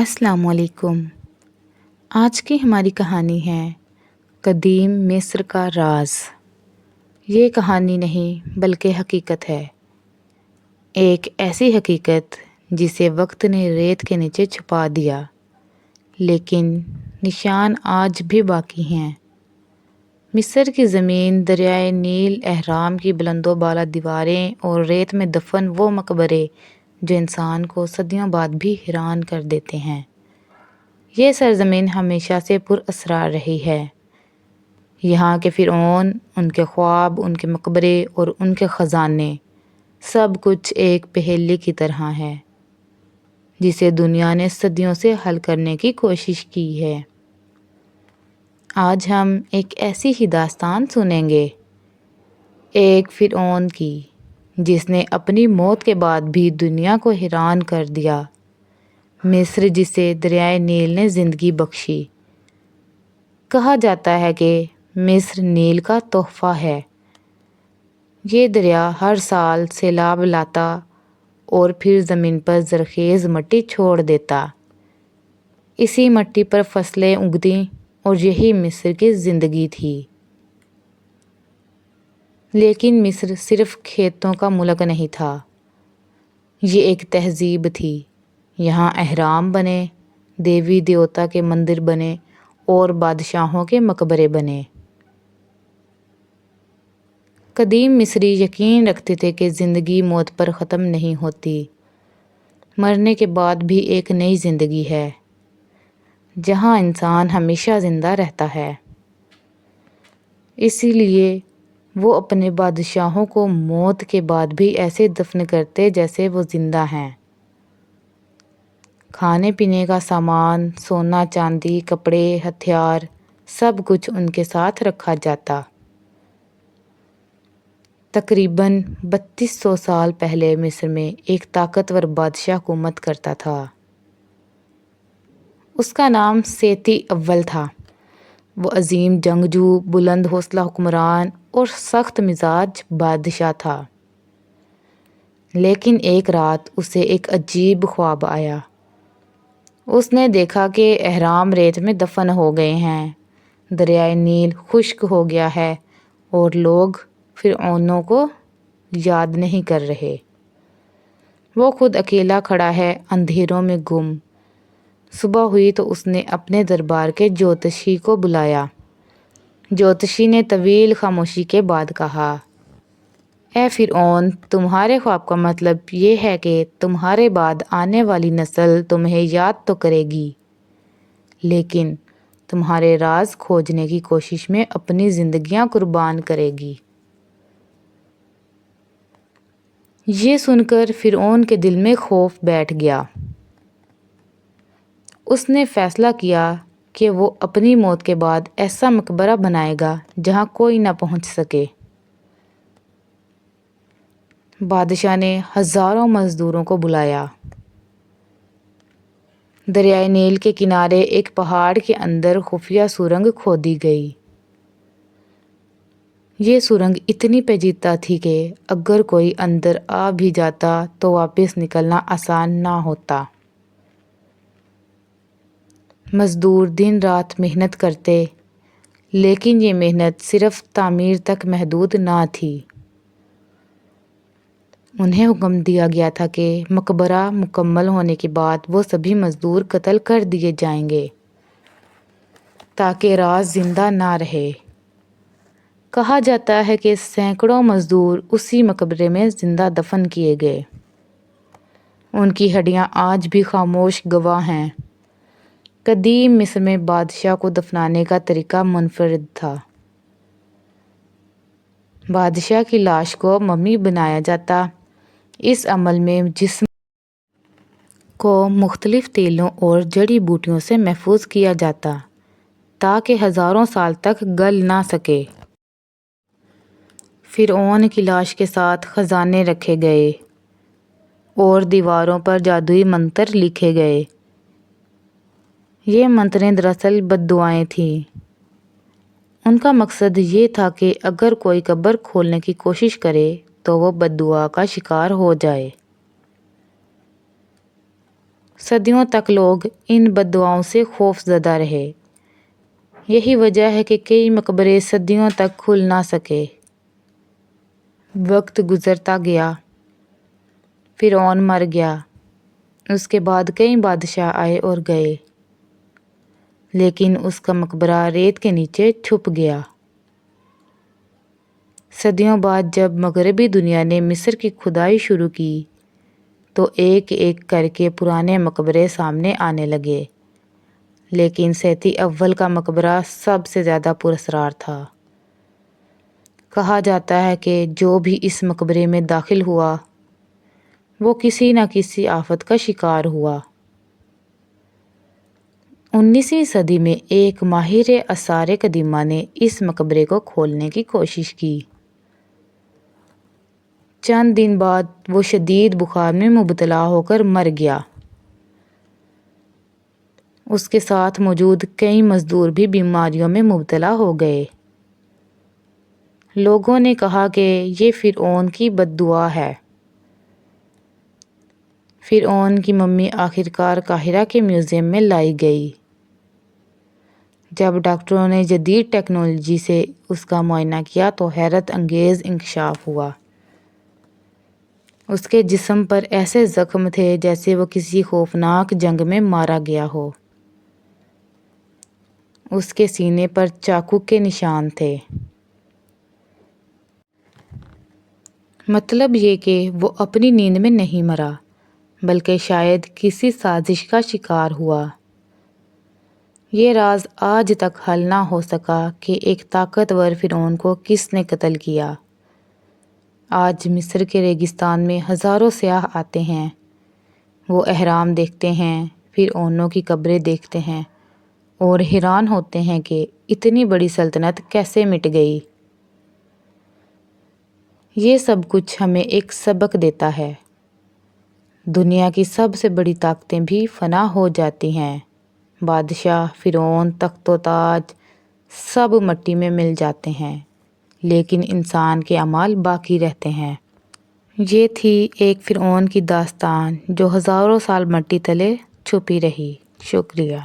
السلام علیکم۔ آج کی ہماری کہانی ہے قدیم مصر کا راز۔ یہ کہانی نہیں بلکہ حقیقت ہے، ایک ایسی حقیقت جسے وقت نے ریت کے نیچے چھپا دیا، لیکن نشان آج بھی باقی ہیں۔ مصر کی زمین، دریائے نیل، اہرام کی بلند و بالا دیواریں اور ریت میں دفن وہ مقبرے جو انسان کو صدیوں بعد بھی حیران کر دیتے ہیں۔ یہ سرزمین ہمیشہ سے پر اسرار رہی ہے۔ یہاں کے فرعون، ان کے خواب، ان کے مقبرے اور ان کے خزانے، سب کچھ ایک پہیلی کی طرح ہے جسے دنیا نے صدیوں سے حل کرنے کی کوشش کی ہے۔ آج ہم ایک ایسی ہی داستان سنیں گے، ایک فرعون کی جس نے اپنی موت کے بعد بھی دنیا کو حیران کر دیا، مصر جسے دریائے نیل نے زندگی بخشی۔ کہا جاتا ہے کہ مصر نیل کا تحفہ ہے۔ یہ دریا ہر سال سیلاب لاتا اور پھر زمین پر زرخیز مٹی چھوڑ دیتا۔ اسی مٹی پر فصلیں اگتیں اور یہی مصر کی زندگی تھی۔ لیکن مصر صرف کھیتوں کا ملک نہیں تھا، یہ ایک تہذیب تھی۔ یہاں اہرام بنے، دیوی دیوتا کے مندر بنے اور بادشاہوں کے مقبرے بنے۔ قدیم مصری یقین رکھتے تھے کہ زندگی موت پر ختم نہیں ہوتی، مرنے کے بعد بھی ایک نئی زندگی ہے جہاں انسان ہمیشہ زندہ رہتا ہے۔ اسی لیے وہ اپنے بادشاہوں کو موت کے بعد بھی ایسے دفن کرتے جیسے وہ زندہ ہیں۔ کھانے پینے کا سامان، سونا چاندی، کپڑے، ہتھیار، سب کچھ ان کے ساتھ رکھا جاتا۔ تقریباً 3200 سال پہلے مصر میں ایک طاقتور بادشاہ حکومت کرتا تھا۔ اس کا نام سیتی اول تھا۔ وہ عظیم جنگجو، بلند حوصلہ حکمران اور سخت مزاج بادشاہ تھا۔ لیکن ایک رات اسے ایک عجیب خواب آیا۔ اس نے دیکھا کہ اہرام ریت میں دفن ہو گئے ہیں، دریائے نیل خشک ہو گیا ہے اور لوگ فرعونوں کو یاد نہیں کر رہے۔ وہ خود اکیلا کھڑا ہے، اندھیروں میں گم۔ صبح ہوئی تو اس نے اپنے دربار کے جوتشی کو بلایا۔ جوتشی نے طویل خاموشی کے بعد کہا، اے فرعون، تمہارے خواب کا مطلب یہ ہے کہ تمہارے بعد آنے والی نسل تمہیں یاد تو کرے گی، لیکن تمہارے راز کھوجنے کی کوشش میں اپنی زندگیاں قربان کرے گی۔ یہ سن کر فرعون کے دل میں خوف بیٹھ گیا۔ اس نے فیصلہ کیا کہ وہ اپنی موت کے بعد ایسا مقبرہ بنائے گا جہاں کوئی نہ پہنچ سکے۔ بادشاہ نے ہزاروں مزدوروں کو بلایا۔ دریائے نیل کے کنارے ایک پہاڑ کے اندر خفیہ سرنگ کھودی گئی۔ یہ سرنگ اتنی پیچیدہ تھی کہ اگر کوئی اندر آ بھی جاتا تو واپس نکلنا آسان نہ ہوتا۔ مزدور دن رات محنت کرتے، لیکن یہ محنت صرف تعمیر تک محدود نہ تھی۔ انہیں حکم دیا گیا تھا کہ مقبرہ مکمل ہونے کے بعد وہ سبھی مزدور قتل کر دیے جائیں گے تاکہ راز زندہ نہ رہے۔ کہا جاتا ہے کہ سینکڑوں مزدور اسی مقبرے میں زندہ دفن کیے گئے۔ ان کی ہڈیاں آج بھی خاموش گواہ ہیں۔ قدیم مصر میں بادشاہ کو دفنانے کا طریقہ منفرد تھا۔ بادشاہ کی لاش کو ممی بنایا جاتا۔ اس عمل میں جسم کو مختلف تیلوں اور جڑی بوٹیوں سے محفوظ کیا جاتا تاکہ ہزاروں سال تک گل نہ سکے۔ فرعون کی لاش کے ساتھ خزانے رکھے گئے اور دیواروں پر جادوئی منتر لکھے گئے۔ یہ منتریں دراصل بد دعائیں تھیں۔ ان کا مقصد یہ تھا کہ اگر کوئی قبر کھولنے کی کوشش کرے تو وہ بد دعا کا شکار ہو جائے۔ صدیوں تک لوگ ان بددعاؤں سے خوف زدہ رہے۔ یہی وجہ ہے کہ کئی مقبرے صدیوں تک کھل نہ سکے۔ وقت گزرتا گیا، فرعون مر گیا، اس کے بعد کئی بادشاہ آئے اور گئے، لیکن اس کا مقبرہ ریت کے نیچے چھپ گیا۔ صدیوں بعد جب مغربی دنیا نے مصر کی کھدائی شروع کی تو ایک ایک کر کے پرانے مقبرے سامنے آنے لگے، لیکن سیتی اول کا مقبرہ سب سے زیادہ پراسرار تھا۔ کہا جاتا ہے کہ جو بھی اس مقبرے میں داخل ہوا وہ کسی نہ کسی آفت کا شکار ہوا۔ 19ویں صدی میں ایک ماہر آثار قدیمہ نے اس مقبرے کو کھولنے کی کوشش کی۔ چند دن بعد وہ شدید بخار میں مبتلا ہو کر مر گیا۔ اس کے ساتھ موجود کئی مزدور بھی بیماریوں میں مبتلا ہو گئے۔ لوگوں نے کہا کہ یہ فرعون کی بد دعا ہے۔ فرعون کی ممی آخرکار قاہرہ کے میوزیم میں لائی گئی۔ جب ڈاکٹروں نے جدید ٹیکنالوجی سے اس کا معائنہ کیا تو حیرت انگیز انکشاف ہوا۔ اس کے جسم پر ایسے زخم تھے جیسے وہ کسی خوفناک جنگ میں مارا گیا ہو۔ اس کے سینے پر چاقو کے نشان تھے۔ مطلب یہ کہ وہ اپنی نیند میں نہیں مرا، بلکہ شاید کسی سازش کا شکار ہوا۔ یہ راز آج تک حل نہ ہو سکا کہ ایک طاقتور فرعون کو کس نے قتل کیا۔ آج مصر کے ریگستان میں ہزاروں سیاح آتے ہیں۔ وہ اہرام دیکھتے ہیں، فرعونوں کی قبریں دیکھتے ہیں اور حیران ہوتے ہیں کہ اتنی بڑی سلطنت کیسے مٹ گئی۔ یہ سب کچھ ہمیں ایک سبق دیتا ہے۔ دنیا کی سب سے بڑی طاقتیں بھی فنا ہو جاتی ہیں۔ بادشاہ، فرعون، تخت و تاج سب مٹی میں مل جاتے ہیں، لیکن انسان کے اعمال باقی رہتے ہیں۔ یہ تھی ایک فرعون کی داستان جو ہزاروں سال مٹی تلے چھپی رہی۔ شکریہ۔